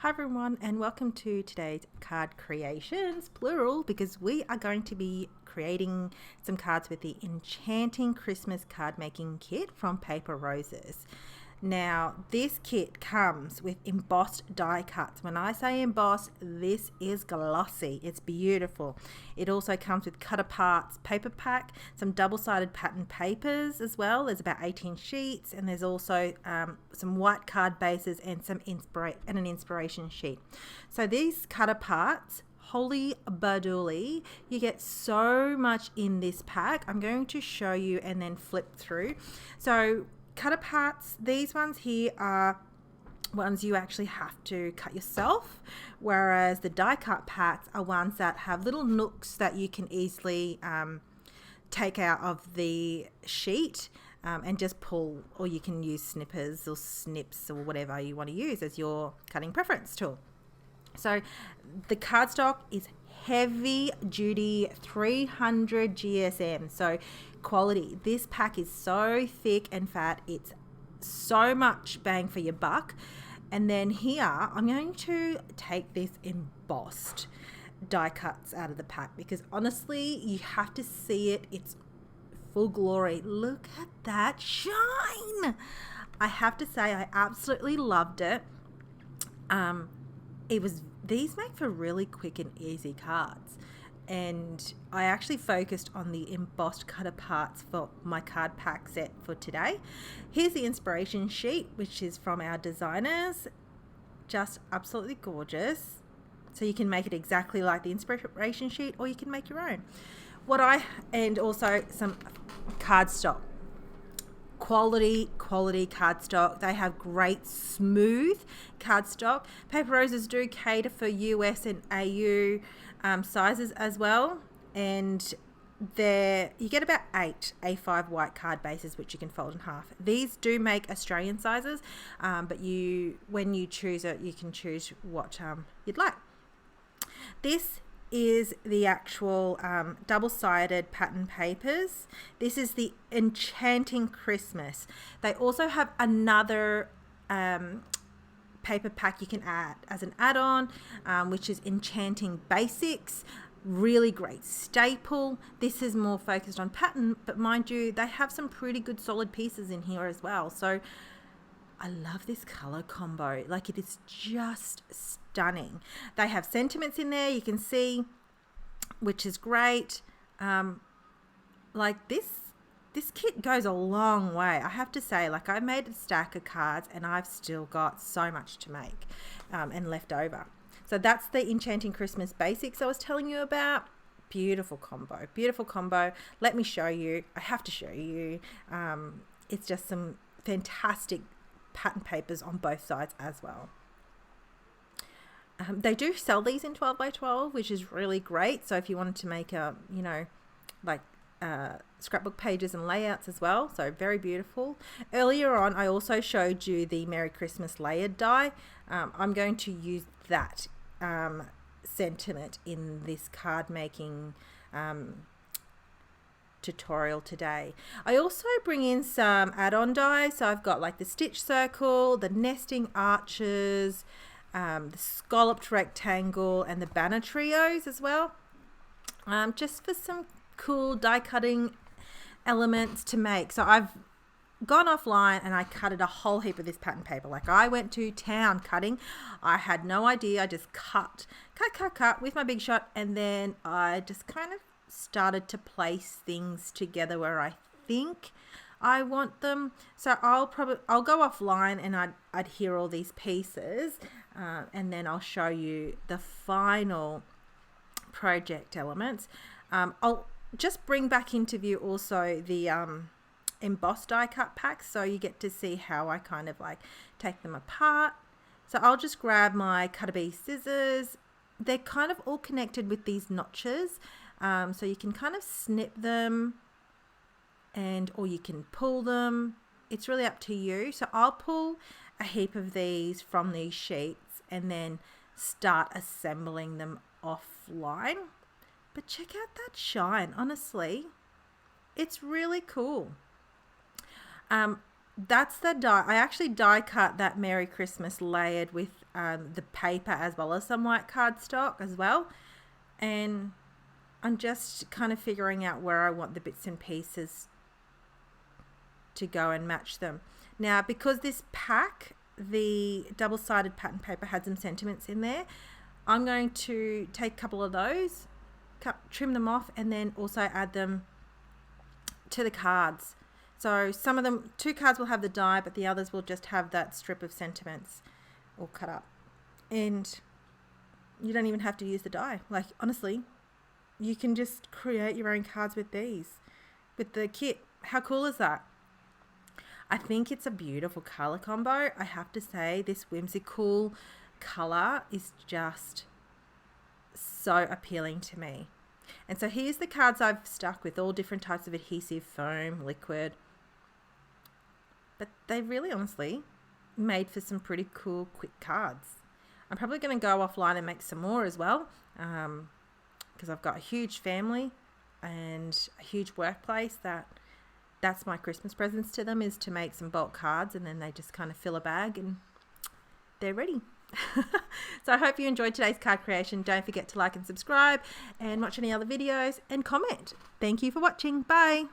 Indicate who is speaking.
Speaker 1: Hi everyone, and welcome to today's card creations, plural, because we are going to be creating some cards with the Enchanting Christmas card making kit from Paper Roses. Now, this kit comes with embossed die cuts. When I say embossed, this is glossy. It's beautiful. It also comes with cut aparts paper pack, some double-sided pattern papers as well. There's about 18 sheets, and there's also some white card bases and an inspiration sheet. So these cut aparts, holy badooly, you get so much in this pack. I'm going to show you and then flip through. So cut aparts, these ones here are ones you actually have to cut yourself, whereas the die cut packs are ones that have little nooks that you can easily take out of the sheet and just pull, or you can use snippers or snips or whatever you want to use as your cutting preference tool. So the cardstock is heavy duty 300 GSM, so quality. This pack is so thick and fat, it's so much bang for your buck. And then here I'm going to take this embossed die cuts out of the pack because honestly you have to see it. It's full glory. Look at that shine. I have to say I absolutely loved it. These make for really quick and easy cards, and I actually focused on the embossed cut aparts for my card pack set for today. Here's the inspiration sheet, which is from our designers. Just absolutely gorgeous. So you can make it exactly like the inspiration sheet, or you can make your own. And also some cardstock. Quality cardstock. They have great smooth cardstock. Paper Roses do cater for US and AU sizes as well, and you get about 8 A5 white card bases which you can fold in half. These do make Australian sizes, but when you choose it, you can choose what you'd like. This is the actual double-sided pattern papers. This is the Enchanting Christmas. They also have another paper pack you can add as an add-on, which is Enchanting Basics. Really great staple. This is more focused on pattern, but mind you, they have some pretty good solid pieces in here as well. So I love this color combo. Like, it is just stunning. They have sentiments in there, you can see, which is great. Like this kit goes a long way. I have to say, like, I made a stack of cards and I've still got so much to make and left over. So that's the Enchanting Christmas Basics I was telling you about. Beautiful combo. Let me show you. I have to show you. It's just some fantastic pattern papers on both sides as well. They do sell these in 12 by 12, which is really great. So if you wanted to make scrapbook pages and layouts as well, so very beautiful. Earlier on, I also showed you the Merry Christmas layered die. I'm going to use that sentiment in this card making tutorial today. I also bring in some add-on dies. So I've got like the stitch circle, the nesting arches, the scalloped rectangle, and the banner trios as well, just for some cool die cutting elements to make. So I've gone offline and I cutted a whole heap of this pattern paper. Like, I went to town cutting. I had no idea. I just cut with my Big Shot, and then I just kind of started to place things together where I think I want them. So I'll go offline and I'd adhere all these pieces, and then I'll show you the final project elements. I'll just bring back into view also the embossed die cut packs, so you get to see how I kind of like take them apart. So I'll just grab my Cutterbee scissors. They're kind of all connected with these notches, so you can kind of snip them or you can pull them. It's really up to you. So I'll pull a heap of these from these sheets and then start assembling them offline. But check out that shine. Honestly, it's really cool. that's the die. I actually die cut that Merry Christmas layered with the paper as well as some white cardstock as well. And I'm just kind of figuring out where I want the bits and pieces to go and match them. Now, because this pack, the double-sided pattern paper, had some sentiments in there, I'm going to take a couple of those, trim them off, and then also add them to the cards. So some of them, 2 cards will have the die, but the others will just have that strip of sentiments all cut up. And you don't even have to use the die. Like, honestly, you can just create your own cards with these, with the kit. How cool is that? I think it's a beautiful color combo. I have to say, this whimsical color is just so appealing to me. And so here's the cards I've stuck with, all different types of adhesive, foam, liquid. But they really honestly made for some pretty cool, quick cards. I'm probably going to go offline and make some more as well, because I've got a huge family and a huge workplace that's my Christmas presents to them, is to make some bulk cards, and then they just kind of fill a bag and they're ready. So I hope you enjoyed today's card creation. Don't forget to like and subscribe and watch any other videos and comment. Thank you for watching. Bye.